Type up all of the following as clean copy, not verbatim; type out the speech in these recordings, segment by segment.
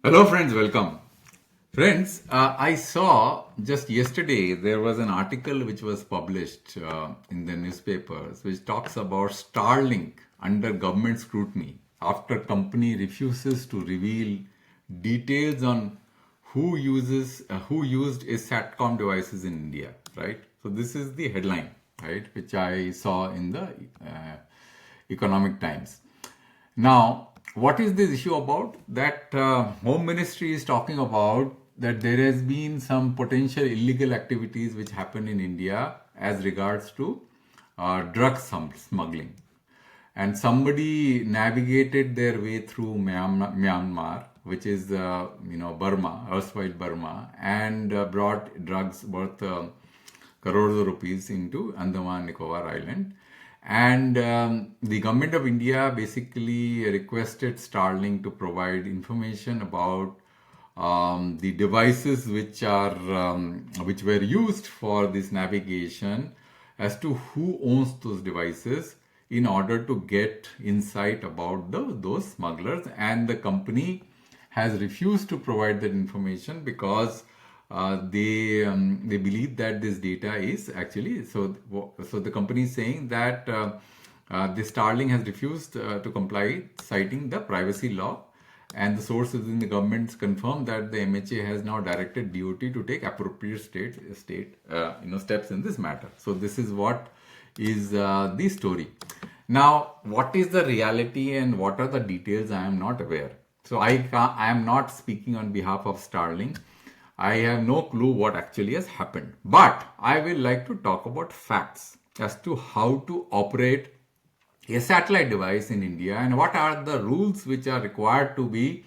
Hello friends, welcome. Friends, I saw just yesterday there was an article which was published in the newspapers which talks about Starlink under government scrutiny after company refuses to reveal details on who used a satcom devices in India, right? So this is the headline, right, which I saw in the Economic Times. Now, what is this issue about? That Home Ministry is talking about that there has been some potential illegal activities which happen in India as regards to drug smuggling, and somebody navigated their way through Myanmar, which is Burma, erstwhile Burma, and brought drugs worth crores of rupees into Andaman Nicobar Island. And the government of India basically requested Starlink to provide information about the devices which were used for this navigation, as to who owns those devices, in order to get insight about those smugglers. And the company has refused to provide that information because they believe that this data is actually so the company is saying that the Starlink has refused to comply, citing the privacy law, and the sources in the government confirm that the MHA has now directed DOT to take appropriate steps in this matter. So this is what is the story. Now, what is the reality and what are the details? I am not aware. So I am not speaking on behalf of Starlink. I have no clue what actually has happened. But I will like to talk about facts as to how to operate a satellite device in India and what are the rules which are required to be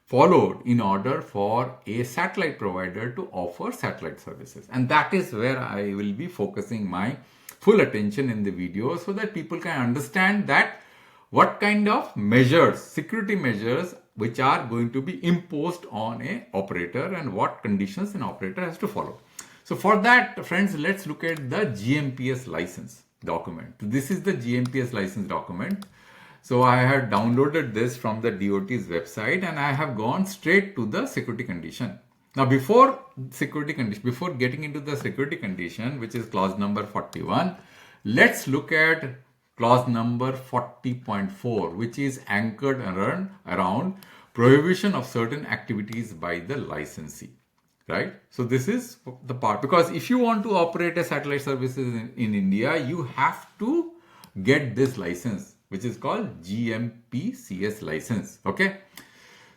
followed in order for a satellite provider to offer satellite services. And that is where I will be focusing my full attention in the video, so that people can understand that what kind of measures, security measures, which are going to be imposed on a operator and what conditions an operator has to follow. So for that, friends, let's look at the GMPS license document. This is the GMPS license document. So I have downloaded this from the DOT's website and I have gone straight to the security condition. Now, before getting into the security condition, which is clause number 41, let's look at clause number 40.4, which is anchored around prohibition of certain activities by the licensee. Right? So this is the part, because if you want to operate a satellite services in India, you have to get this license, which is called GMPCS license. Okay.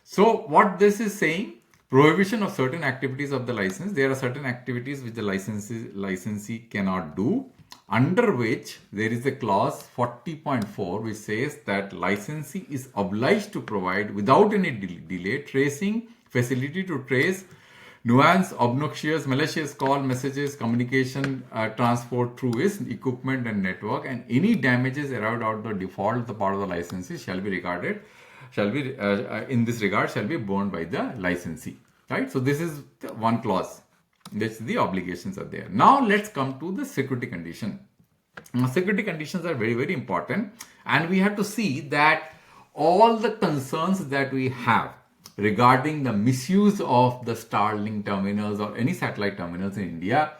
So what this is saying, prohibition of certain activities of the license. There are certain activities which the licensee cannot do, under which there is a clause 40.4 which says that licensee is obliged to provide without any delay tracing facility to trace nuance, obnoxious, malicious call, messages, communication, transport through his equipment and network, and any damages arrived out the default the part of the licensee shall be in this regard shall be borne by the licensee. Right? So this is one clause. That's the obligations are there. Now let's come to the security condition. Now, security conditions are very, very important, and we have to see that all the concerns that we have regarding the misuse of the Starlink terminals or any satellite terminals in India,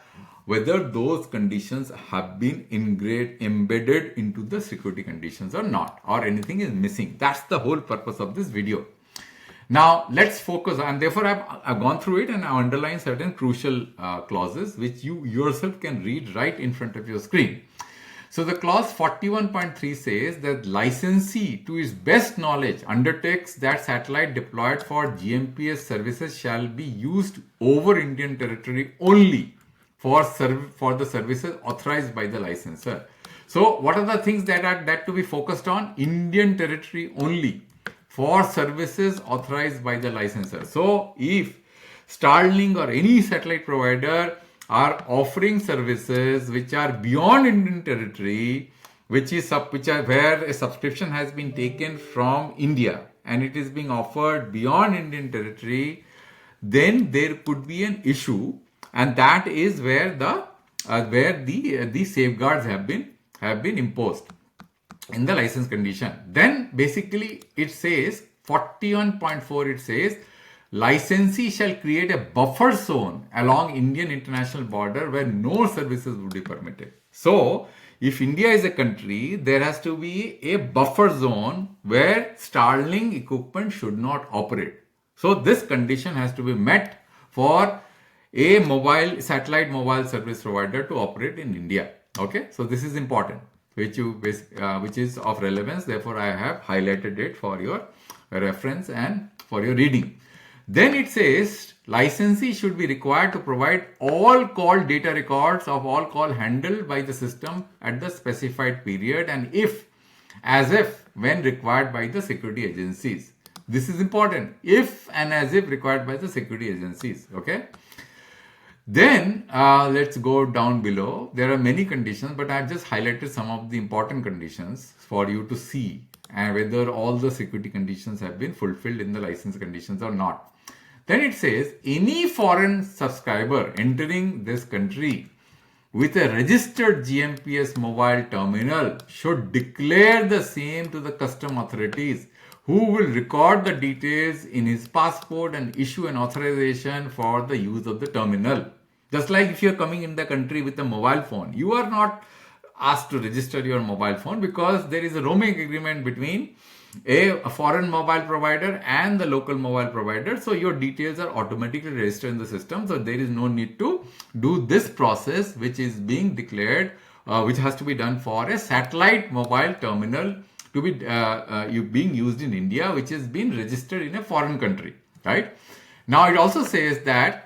whether those conditions have been embedded into the security conditions or not, or anything is missing. That's the whole purpose of this video. Now let's focus, and therefore I've gone through it and I've underlined certain crucial clauses which you yourself can read right in front of your screen. So the clause 41.3 says that licensee to his best knowledge undertakes that satellite deployed for GMPS services shall be used over Indian territory only for the services authorized by the licensor. So what are the things that to be focused on? Indian territory only for services authorized by the licensor. So if Starlink or any satellite provider are offering services which are beyond Indian territory, where a subscription has been taken from India and it is being offered beyond Indian territory, then there could be an issue, and that is where the safeguards have been imposed in the license condition. Then basically it says 41.4, it says licensee shall create a buffer zone along Indian international border where no services would be permitted. So, if India is a country, there has to be a buffer zone where Starlink equipment should not operate. So, this condition has to be met for a satellite mobile service provider to operate in India. Okay, so this is important, which is of relevance. Therefore, I have highlighted it for your reference and for your reading. Then it says licensee should be required to provide all call data records of all call handled by the system at the specified period and as if when required by the security agencies. This is important. If and as if required by the security agencies. Okay. Then let's go down below. There are many conditions, but I've just highlighted some of the important conditions for you to see and whether all the security conditions have been fulfilled in the license conditions or not. Then it says any foreign subscriber entering this country with a registered GMPS mobile terminal should declare the same to the custom authorities, who will record the details in his passport and issue an authorization for the use of the terminal. Just like if you're coming in the country with a mobile phone, you are not asked to register your mobile phone because there is a roaming agreement between a foreign mobile provider and the local mobile provider. So your details are automatically registered in the system. So there is no need to do this process, which is being declared, which has to be done for a satellite mobile terminal to be being used in India, which has been registered in a foreign country, right? Now it also says that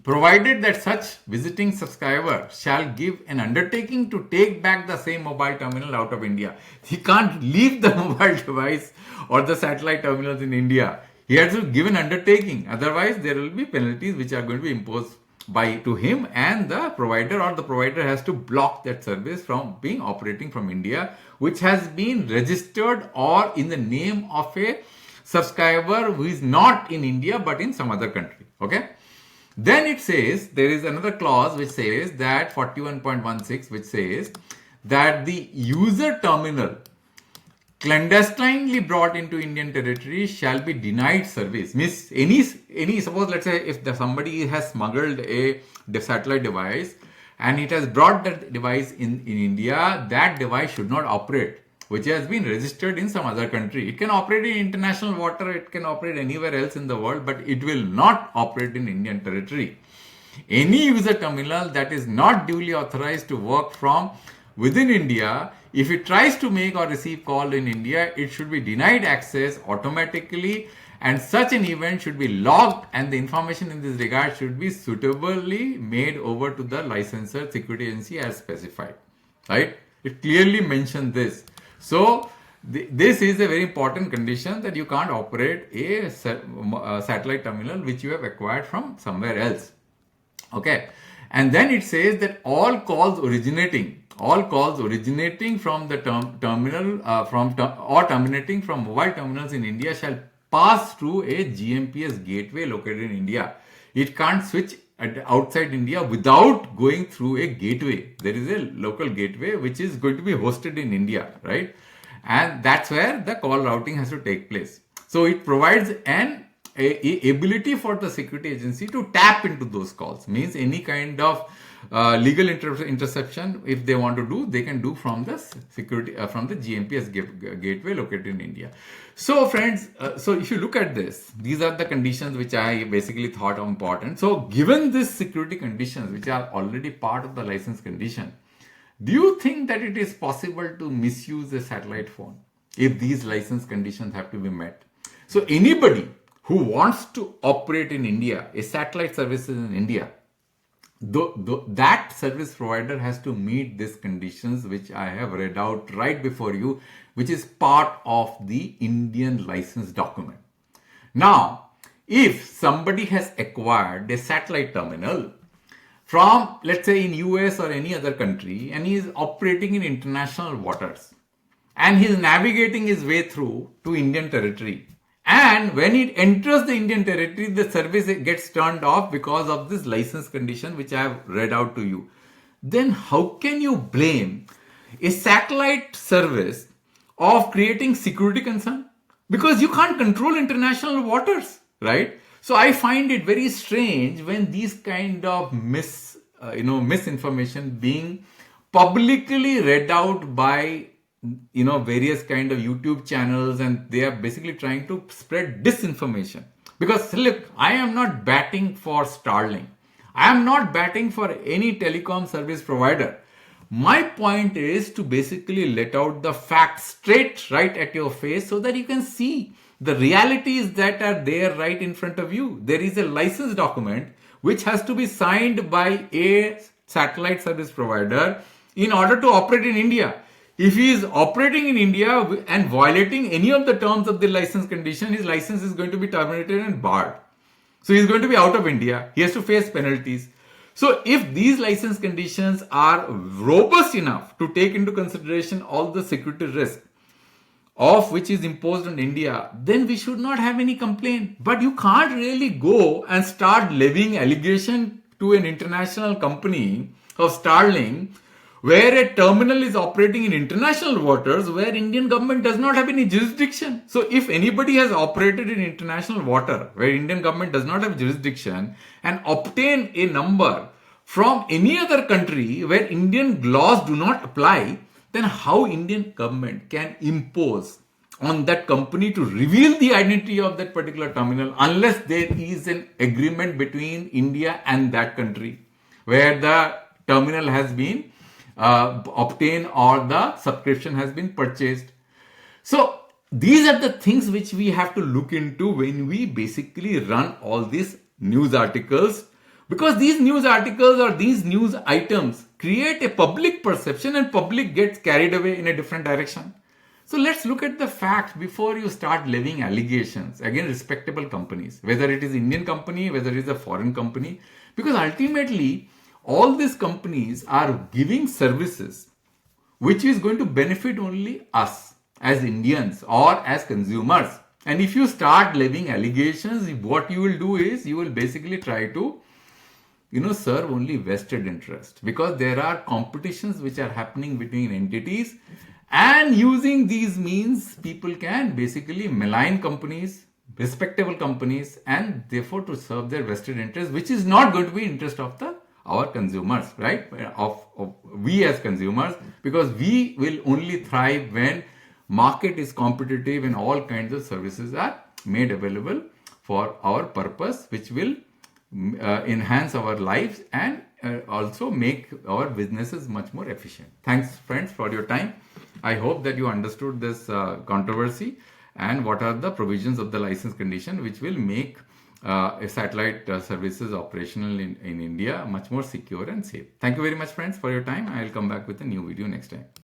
provided that such visiting subscriber shall give an undertaking to take back the same mobile terminal out of India. He can't leave the mobile device or the satellite terminals in India. He has to give an undertaking. Otherwise, there will be penalties which are going to be imposed to him and the provider, or the provider has to block that service from being operating from India, which has been registered or in the name of a subscriber who is not in India but in some other country. Okay. Then it says, there is another clause which says that 41.16, which says that the user terminal clandestinely brought into Indian territory shall be denied service. Means any suppose, let's say if somebody has smuggled a satellite device and it has brought that device in India, that device should not operate, which has been registered in some other country. It can operate in international water, it can operate anywhere else in the world, but it will not operate in Indian territory. Any user terminal that is not duly authorized to work from within India, if it tries to make or receive call in India, it should be denied access automatically, and such an event should be logged, and the information in this regard should be suitably made over to the licensor security agency as specified. Right? It clearly mentioned this. So this is a very important condition, that you can't operate a satellite terminal which you have acquired from somewhere else. Okay. And then it says that all calls originating from the terminal or terminating from mobile terminals in India shall pass through a GMPS gateway located in India. It can't switch outside India without going through a gateway. There is a local gateway which is going to be hosted in India, right? And that's where the call routing has to take place. So it provides an ability for the security agency to tap into those calls. Means any kind of legal interception, if they want to do, they can do from the from the GMPS gateway located in India. So friends, so if you look at this, these are the conditions which I basically thought are important. So given these security conditions which are already part of the license condition, do you think that it is possible to misuse a satellite phone if these license conditions have to be met? So anybody who wants to operate in India, a satellite services in India, that service provider has to meet these conditions which I have read out right before you, which is part of the Indian license document. Now, if somebody has acquired a satellite terminal from, let's say, in US or any other country, and he is operating in international waters, and he is navigating his way through to Indian territory, and when it enters the Indian territory, the service gets turned off because of this license condition which I have read out to you, then how can you blame a satellite service of creating security concern? Because you can't control international waters, right? So I find it very strange when these kind of misinformation being publicly read out by various kind of YouTube channels, and they are basically trying to spread disinformation. Because look, I am not batting for Starlink. I am not batting for any telecom service provider. My point is to basically let out the facts straight right at your face so that you can see the realities that are there right in front of you. There is a license document which has to be signed by a satellite service provider in order to operate in India. If he is operating in India and violating any of the terms of the license condition, his license is going to be terminated and barred. So he's going to be out of India. He has to face penalties. So if these license conditions are robust enough to take into consideration all the security risk of which is imposed on India, then we should not have any complaint. But you can't really go and start levying allegation to an international company of Starlink where a terminal is operating in international waters where Indian government does not have any jurisdiction. So if anybody has operated in international water where Indian government does not have jurisdiction and obtain a number from any other country where Indian laws do not apply, then how Indian government can impose on that company to reveal the identity of that particular terminal unless there is an agreement between India and that country where the terminal has been obtained or the subscription has been purchased. So these are the things which we have to look into when we basically run all these news articles, because these news articles or these news items create a public perception and public gets carried away in a different direction. So let's look at the facts before you start levying allegations against respectable companies, whether it is Indian company, whether it is a foreign company, because ultimately all these companies are giving services which is going to benefit only us as Indians or as consumers. And if you start levying allegations, what you will do is you will basically try to serve only vested interest, because there are competitions which are happening between entities, and using these means people can basically malign companies, respectable companies, and therefore to serve their vested interest, which is not going to be interest of our consumers, right? Of we as consumers, because we will only thrive when market is competitive and all kinds of services are made available for our purpose, which will enhance our lives and also make our businesses much more efficient. Thanks friends for your time. I hope that you understood this controversy and what are the provisions of the license condition which will make satellite services operational in India much more secure and safe. Thank you very much friends for your time. I will come back with a new video next time.